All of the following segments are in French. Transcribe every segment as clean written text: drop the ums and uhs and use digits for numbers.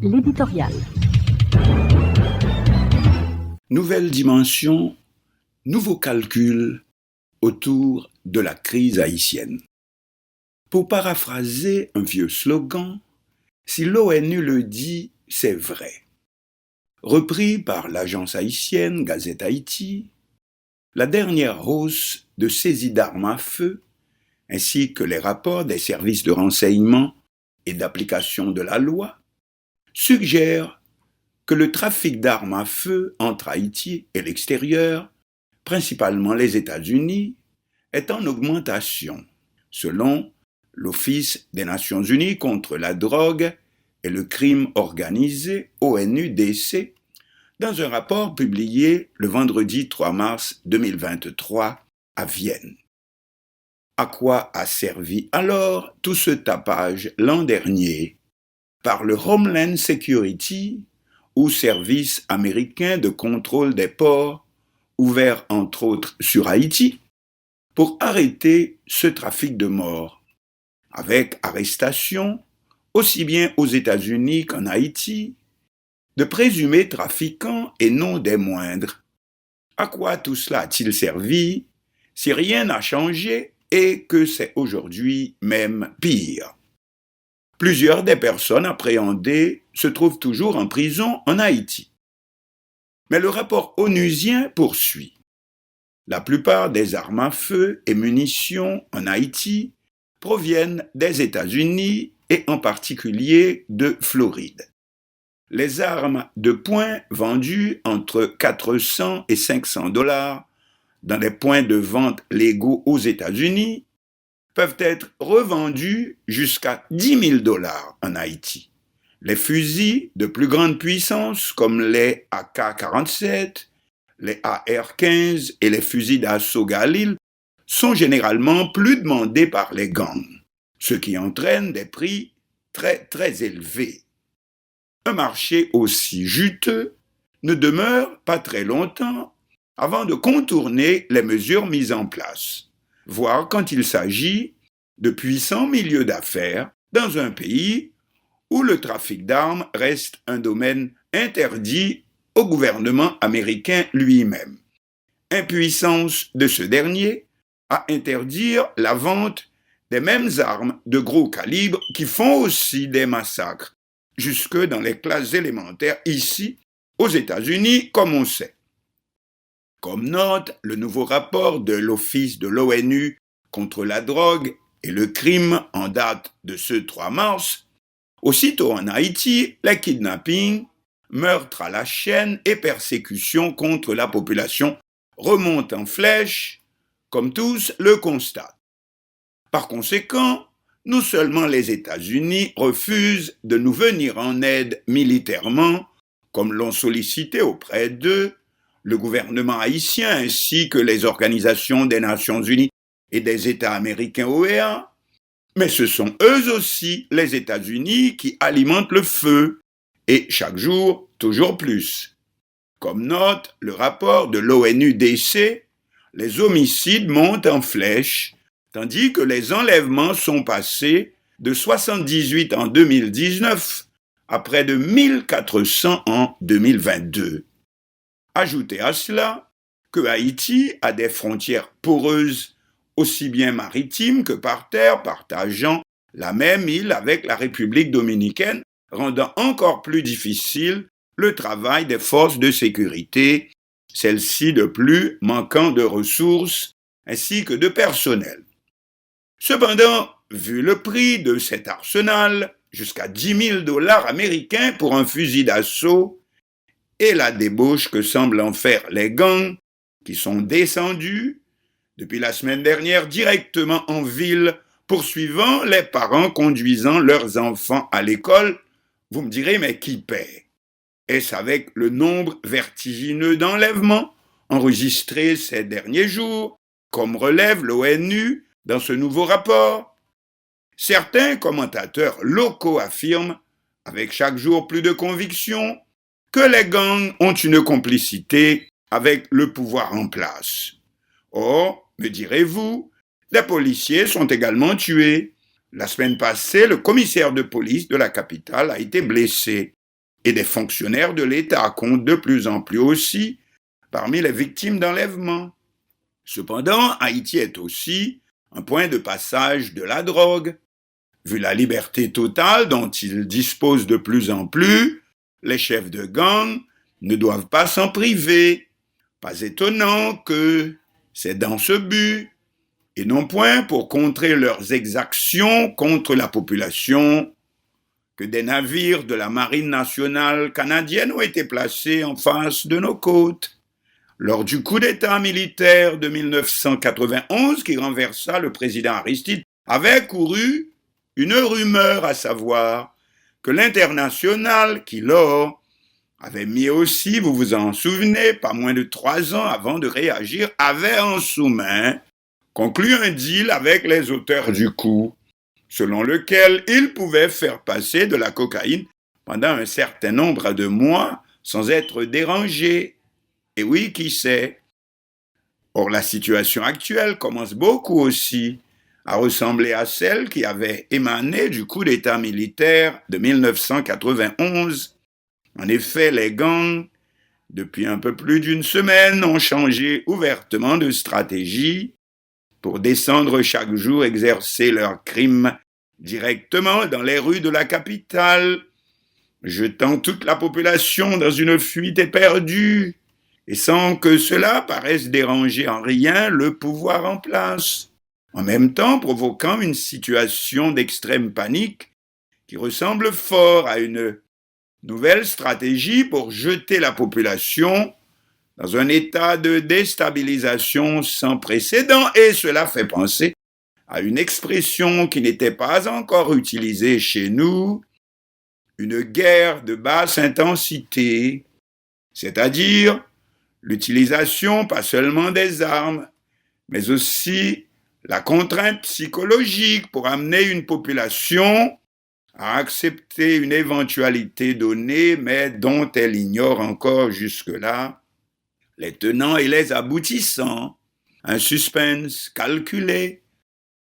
L'éditorial. Nouvelle dimension, nouveau calcul autour de la crise haïtienne. Pour paraphraser un vieux slogan, si l'ONU le dit, c'est vrai. Repris par l'agence haïtienne Gazette Haïti, la dernière hausse de saisie d'armes à feu, ainsi que les rapports des services de renseignement et d'application de la loi, suggèrent que le trafic d'armes à feu entre Haïti et l'extérieur, principalement les États-Unis, est en augmentation, selon l'Office des Nations Unies contre la drogue et le crime organisé, ONUDC, dans un rapport publié le vendredi 3 mars 2023 à Vienne. À quoi a servi alors tout ce tapage l'an dernier par le Homeland Security ou service américain de contrôle des ports, ouvert entre autres sur Haïti, pour arrêter ce trafic de morts, avec arrestation, aussi bien aux États-Unis qu'en Haïti, de présumés trafiquants et non des moindres. À quoi tout cela a-t-il servi si rien n'a changé et que c'est aujourd'hui même pire? Plusieurs des personnes appréhendées se trouvent toujours en prison en Haïti. Mais le rapport onusien poursuit. La plupart des armes à feu et munitions en Haïti proviennent des États-Unis et en particulier de Floride. Les armes de poing vendues entre 400 et 500 $ dans les points de vente légaux aux États-Unis peuvent être revendues jusqu'à 10 000 $ en Haïti. Les fusils de plus grande puissance comme les AK-47, les AR-15 et les fusils d'assaut Galil sont généralement plus demandés par les gangs, ce qui entraîne des prix très élevés. Un marché aussi juteux ne demeure pas très longtemps avant de contourner les mesures mises en place, voire quand il s'agit de puissants milieux d'affaires dans un pays où le trafic d'armes reste un domaine interdit au gouvernement américain lui-même. Impuissance de ce dernier à interdire la vente des mêmes armes de gros calibre qui font aussi des massacres, jusque dans les classes élémentaires ici, aux États-Unis, comme on sait. Comme note le nouveau rapport de l'Office de l'ONU contre la drogue et le crime en date de ce 3 mars, aussitôt en Haïti, les kidnappings, meurtres à la chaîne et persécutions contre la population remontent en flèche, comme tous le constatent. Par conséquent, non seulement les États-Unis refusent de nous venir en aide militairement, comme l'ont sollicité auprès d'eux le gouvernement haïtien ainsi que les organisations des Nations Unies et des États américains OEA, mais ce sont eux aussi, les États-Unis, qui alimentent le feu, et chaque jour, toujours plus. Comme note le rapport de l'ONUDC, les homicides montent en flèche, tandis que les enlèvements sont passés de 78 en 2019 à près de 1400 en 2022. Ajoutez à cela que Haïti a des frontières poreuses aussi bien maritimes que par terre, partageant la même île avec la République dominicaine, rendant encore plus difficile le travail des forces de sécurité, celles-ci de plus manquant de ressources ainsi que de personnel. Cependant, vu le prix de cet arsenal, jusqu'à 10 000 $ américains pour un fusil d'assaut, et la débauche que semblent en faire les gangs, qui sont descendus depuis la semaine dernière directement en ville, poursuivant les parents conduisant leurs enfants à l'école, vous me direz, mais qui paie? Est-ce avec le nombre vertigineux d'enlèvements enregistrés ces derniers jours, comme relève l'ONU dans ce nouveau rapport? Certains commentateurs locaux affirment, avec chaque jour plus de conviction, que les gangs ont une complicité avec le pouvoir en place. Or, me direz-vous, les policiers sont également tués. La semaine passée, le commissaire de police de la capitale a été blessé. et des fonctionnaires de l'État comptent de plus en plus aussi parmi les victimes d'enlèvement. Cependant, Haïti est aussi un point de passage de la drogue. Vu la liberté totale dont ils disposent de plus en plus, les chefs de gang ne doivent pas s'en priver. Pas étonnant que c'est dans ce but, et non point pour contrer leurs exactions contre la population, que des navires de la Marine nationale canadienne ont été placés en face de nos côtes. Lors du coup d'État militaire de 1991 qui renversa le président Aristide, avait couru une rumeur, à savoir que l'International, qui lors avait mis aussi, vous vous en souvenez, pas moins de 3 ans avant de réagir, avait en sous-main conclu un deal avec les auteurs du coup, selon lequel ils pouvaient faire passer de la cocaïne pendant un certain nombre de mois sans être dérangés. Et oui, qui sait? Or, la situation actuelle commence beaucoup aussi à ressembler à celle qui avait émané du coup d'État militaire de 1991. En effet, les gangs, depuis un peu plus d'une semaine, ont changé ouvertement de stratégie pour descendre chaque jour exercer leurs crimes directement dans les rues de la capitale, jetant toute la population dans une fuite éperdue, et sans que cela paraisse déranger en rien le pouvoir en place, en même temps provoquant une situation d'extrême panique qui ressemble fort à une nouvelle stratégie pour jeter la population dans un état de déstabilisation sans précédent, et cela fait penser à une expression qui n'était pas encore utilisée chez nous, une guerre de basse intensité, c'est-à-dire l'utilisation pas seulement des armes, mais aussi la contrainte psychologique pour amener une population à accepter une éventualité donnée, mais dont elle ignore encore jusque-là les tenants et les aboutissants, un suspense calculé,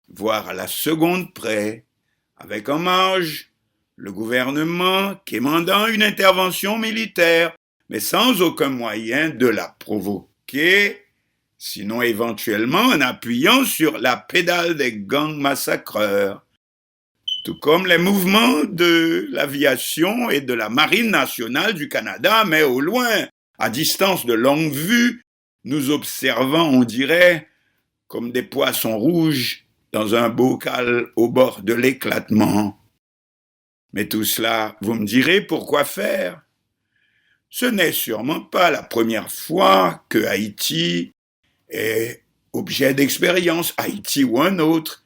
voire à la seconde près, avec en marge le gouvernement quémandant une intervention militaire, mais sans aucun moyen de la provoquer, sinon éventuellement en appuyant sur la pédale des gangs massacreurs, tout comme les mouvements de l'aviation et de la Marine nationale du Canada, mais au loin, à distance de longue vue, nous observant, on dirait, comme des poissons rouges dans un bocal au bord de l'éclatement. Mais tout cela, vous me direz, pourquoi faire? Ce n'est sûrement pas la première fois que Haïti est objet d'expérience, Haïti ou un autre.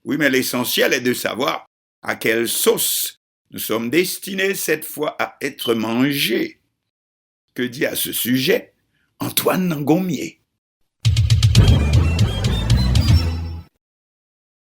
Oui, mais l'essentiel est de savoir à quelle sauce nous sommes destinés cette fois à être mangés. Que dit à ce sujet Antoine Nangomier?